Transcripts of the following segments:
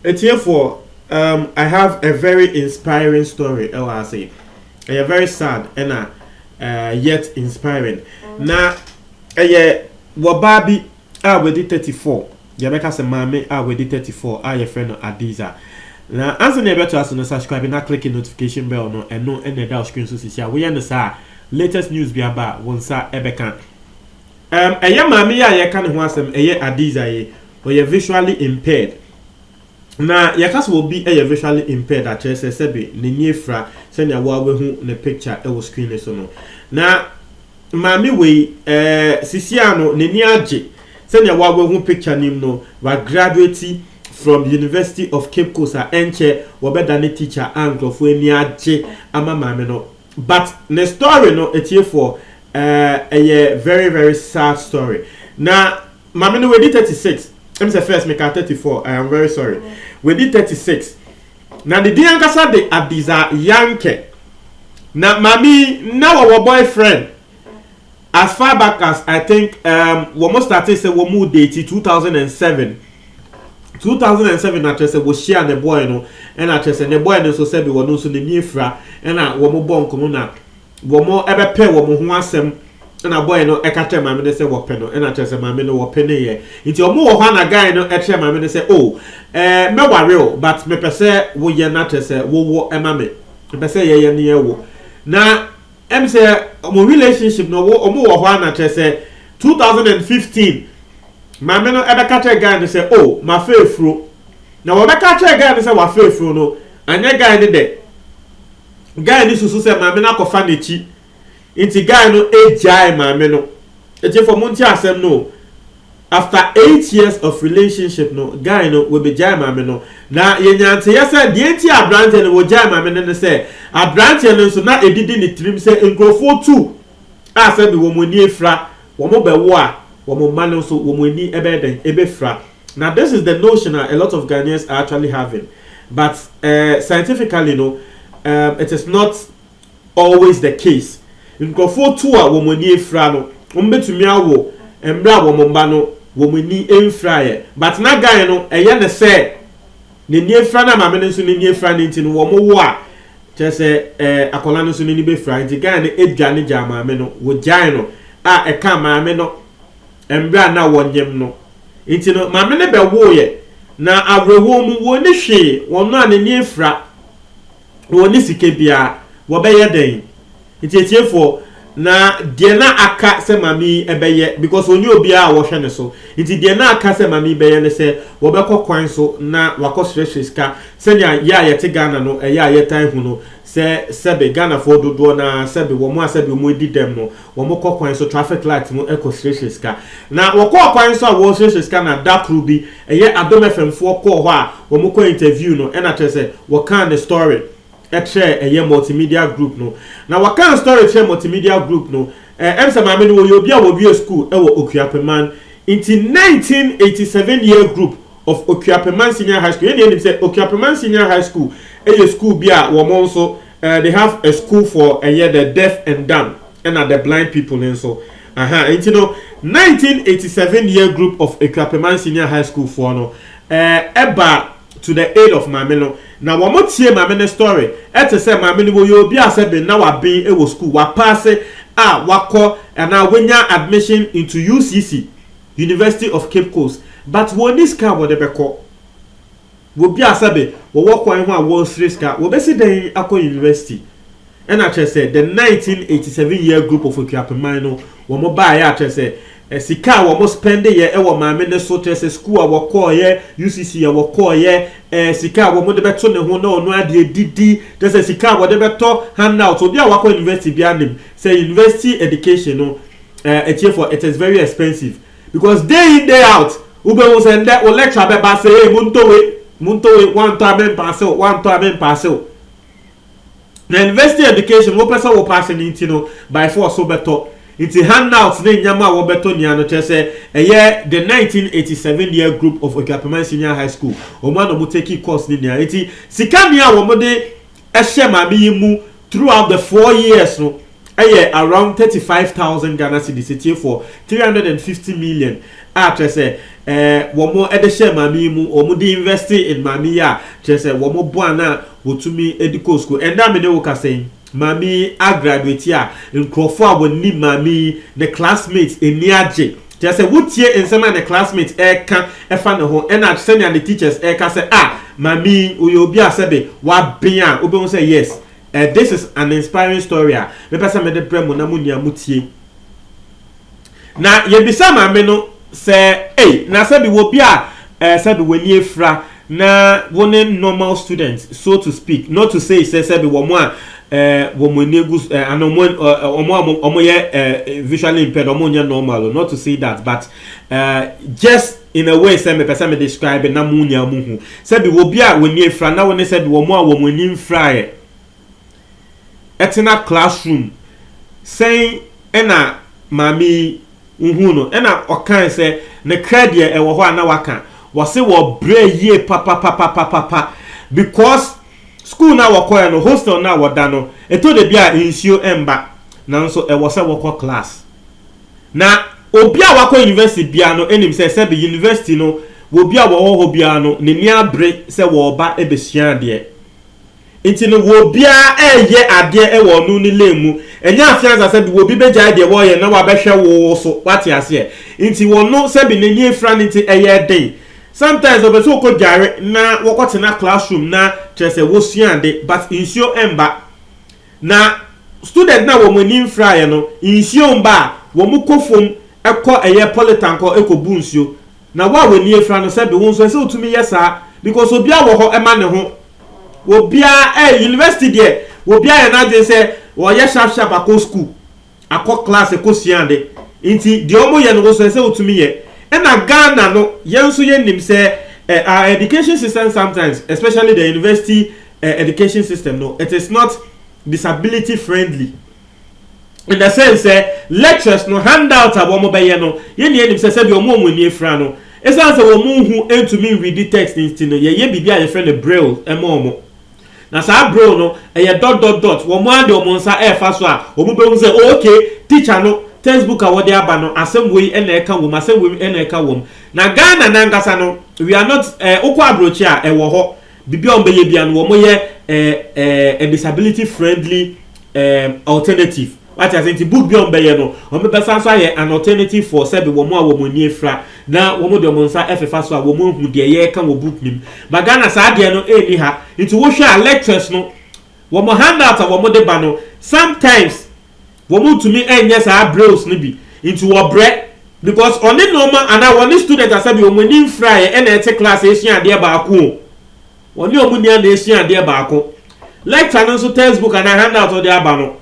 It's here for I have a very inspiring story. I say, a very sad and yet inspiring. Now, Wababi are with 34. Yabeka se mame are with 34. Are your friend Adiza. Now, answer never to us on subscribe and click the notification bell no and no any doubt screen so see. We understand latest news be about one sa ebeka. A young mammy, I can't want some a Adiza ye or you're visually impaired. Now, your class will be a visually impaired at Sebi, Ninifra, send your wall with the picture, it was screen so no. Now, Mammy, we, Siciano, Niniaji, send your wall with picture name no, but graduate from University of Cape Coast, Enche, Wabedani teacher, Anglo, for Niaji, Ama Mamino. But the story no, it's here for a very, very sad story. Now, Mamino, we did 36. I'm the first make 34. I am very sorry. We did 36. Now the Diankasa de Adiza Yanke. Now mami, now our boyfriend. As far back as I think we must start say we moved date 2007. 2007 I say we share the boy no, and I say the boy no so say we no so the nifra, and I we mo bon kono na we mo ebe pe we mo ho asem. Na boy no ekache mame ne se wope no na che se mame no wope ne ye nti omo wo hwa na guy no eche mame ne se oh me ware o but me pese wo ye na che se wo emame me pese ye ne ye wo na em se omo relationship no wo omo wo hwa na che se 2015 mame no ebekache guy no se oh ma fefro na wo bekache guy no se wa fefro no anye guy ne de guy ni susu se mame na kofa ne chi inti guy no ejai mame no eje for monti asem no after 8 years of relationship no guy no we be jai mame no na yenyante yesa de enti abrante no we jai mame no say abrante no so na edidi ni trim say nkrofo 2 asa bi wo moni efra wo mo be wo a wo mo man so wo moni ebe den ebe fra. Now this is the notion a lot of Ghanaians are actually having, but scientifically no it is not always the case. Nkofo 2 a wo moni efra no ombetumi awo embra wo momba no wo moni enfra ye but na guy no eye ne se ne ni efra na mame ne so ne ni efra ne ntino wo mo wo a che se akola no so ne ni be fra nti guy ne edwa ne ja mame no wo jan no a eka mame no embra na wo nyem no ntino mame ne be wo ye na awrewo mu wo ne hwe wo no a ne ni efra wo ni sike bia wo be ye den itietiefo na de na aka se mami ebeye because oni obi a wo hwe ne so nti de na aka se mami beye ne se wo be kokwan so na wako stressiska se nya ya yete Ghana no ya yetan hu no se sebe Ghana for dodo na sebe wo mo asebe mo di dem no wo mo kokwan so traffic light mo eco stressiska na wo kokwan so a wo stressiska na that ruby eye Adom FM fo ko ho a wo mo ko interview no e na tese wo kan the story share a multimedia group no. Now what kind of story share multimedia group no? Emsa mame no you be a school e wo Okuapeman into 1987 year group of Okuapeman Senior High School. Any say Okuapeman Senior High School a school bia wo also they have a school for the deaf and dumb and the blind people and so and you know 1987 year group of Okuapeman Senior High School for no eba to the aid of mame no. Now one more tie mame ne story ete say mame no you obi asebe na wa bin e wo school wa pass wakọ and now wenya admission into UCC University of Cape Coast but when this car wo de beko wo bi asebe wo wokwan ho a wo sriska wo besi den akọ university and I say the 1987 year group of Okuapeman no wo mo ba ya say sika wo mo spend ye e wo mame ne so tese school a wo call ye UCC a wo call ye sika wo mo de beto ne ho na ono ade didi tese sika wo de beto handout obi a wakọ university bi anim say university education no it is very expensive because day in day out ube wo send that lecture be ba say muntowe one time parcel the university education wo pesa wo pass ni ntino by force so beto it's a handout ne nyama wo beto ni ano tese the 1987 year group of Okuapeman Senior High School o ma no mo take course ni nia enti sika ni a wo mo de ehye ma bi mu throughout the 4 years no around 35,000 Ghana cedis for 350 million. After say one more share mami mu or de invest in mami ya just one more buana wotumi edico school and that me woka saying mami a graduate ya in Crawford will need mami the classmates in niaje just say what year in some of the classmates can fan the home and I send the teachers can say mami uyobia sebe wa bian ube say yes. This is an inspiring story. Me pesa me de premo na munia mutie. Na ye bisa ma me no say na say bi wo bia say bi wani efra na one normal students so to speak, not to say bi wo mo wo mo negu omo ye visually impaired omo nya normal, not to say that, but just in a way say me pesa me describe na munia muhu say bi wo bia wani efra na woni say bi wo mo ni mfra etina classroom saying ena mami uhuno ena okan say ne credit e wo ho ana waka wo se wo bre ye papa because school na wo koye no hostel na wo da no eto de bia insio emba na nso e wo se wo ko class na obi a wako university bia no enim se be university no wo bia wo ho bia no ne ni abre se wo ba ebesua de inti no wo bia eye ade e wo nu ni lemu enya afianza se bi wo bi beja de wo ye na wa behwe wo so wati ase inti wo no se bi ne ni efra ni ti eye den sometimes obeso ko jare na wo ko tena classroom na chese wo suande but insio emba na student na wo mo ni infra ye no insio mba wo mu kofom ekọ eye politanko ekobu nsio na wa wo ni efra no se bi wo nso se otumi yesa because obi a wo ho ema ne ho wobia university there wobia ya na je say wo ye sharp akọ school akọ class ekosiande inti de omo ye no so say otumi ye na Ghana no yenso ye nim say our education system sometimes, especially the university education system, no, it is not disability friendly in the sense lectures no handout abo mo be ye no ye ne nim say bi omo ni efra no esan say wo mu hu entumi read the text insti no ye bibia ye friend braille emo na sa bro no dot wo mo ade o mo nsa e fa so a o mo be hu say okay teacher no textbook a wo de aba no asem we e na e ka wo ma asem we e na e ka wo na Ghana na ngasa no we are not okwa abrochi a e wo ho bibia o be ye bia no wo mo ye a disability friendly alternative what I think book bi on be ye no o me pesa so ye an alternative for say be wo mo a wo mo ni efra na wo mo de mo nsa efefa so a wo mo hu de ye ka wo book nim ba Ghana sa de no eni ha into wo hwa lectures no wo mo handout a wo mo de ba no sometimes wo mo to me enye sa bros no bi into wo bre because only normal and I want student as be wo mo ni fry e na ete class e hia de ba ko oni o mu ni na e hia de ba ko lecture no so textbook and handout o de aba no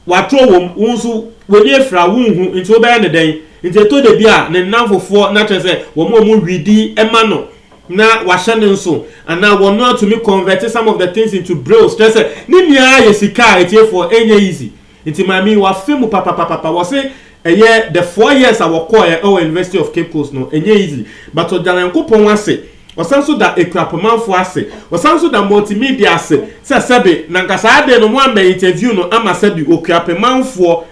watro wom unsu woni efra wunhu into obe ne den into to de bia ne nanfofo na tese wo mo readi ema no na wahye ne nso and now we know to me convert some of the things into braille stress ni nia yesika etie for enye easy into mami wa femu papa we say the 4 years I work at University of Cape Coast no enye easy but odankopon wase osanso da ekrapomanfo ase osanso da multimedia ase sebe na nkasa ade no mo amba interview no ama sebi okrapomanfo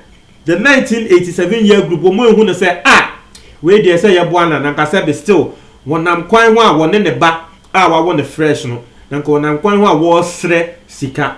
the 1987 year group o mo ehu ne say we dey say yeboana na nkasa be still wonam kwan ho a wone ne ba wa wone fresh no na nka wonam kwan ho a wo sre sika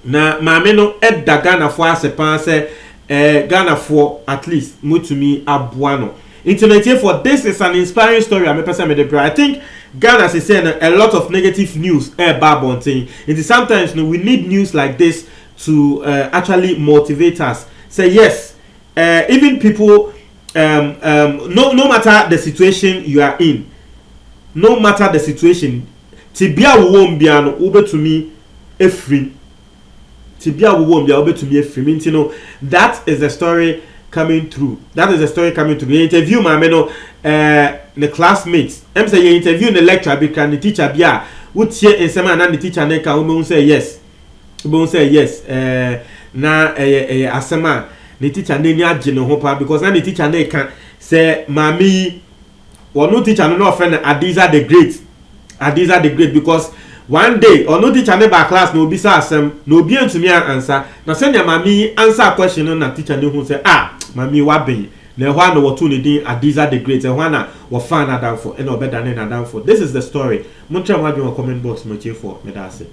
na maame no edda Ghana fo ase pan say Ghana for at least mutumi aboa no internet for this is an inspiring story. I think Ghana is saying a lot of negative news it is sometimes we need news like this to actually motivate us. Say yes, even people no matter the situation you are in, no matter the situation, tibia won bia no ubetumi efrim. Tibia won bia ubetumi efrim. You know, that is the story coming through. That is the story coming through. You interview my the classmates. I'm say you interview the lecturer because the teacher bia would say in some and the teacher neka who say yes. Who say yes. Na asema the teacher ne nya no hopa because na the teacher ne can say mami one no teacher no friend Adiza the great. Adiza the great because one day or no teacher never class no be asem no be ntumi answer na send your mami answer question no na teacher no who say mami wa ben na ho na wotu ne din Adiza the Great ho na wo fan adam for and obeda na adam for. This is the story. Muntra mo adwen comment box mo chefo me da ase.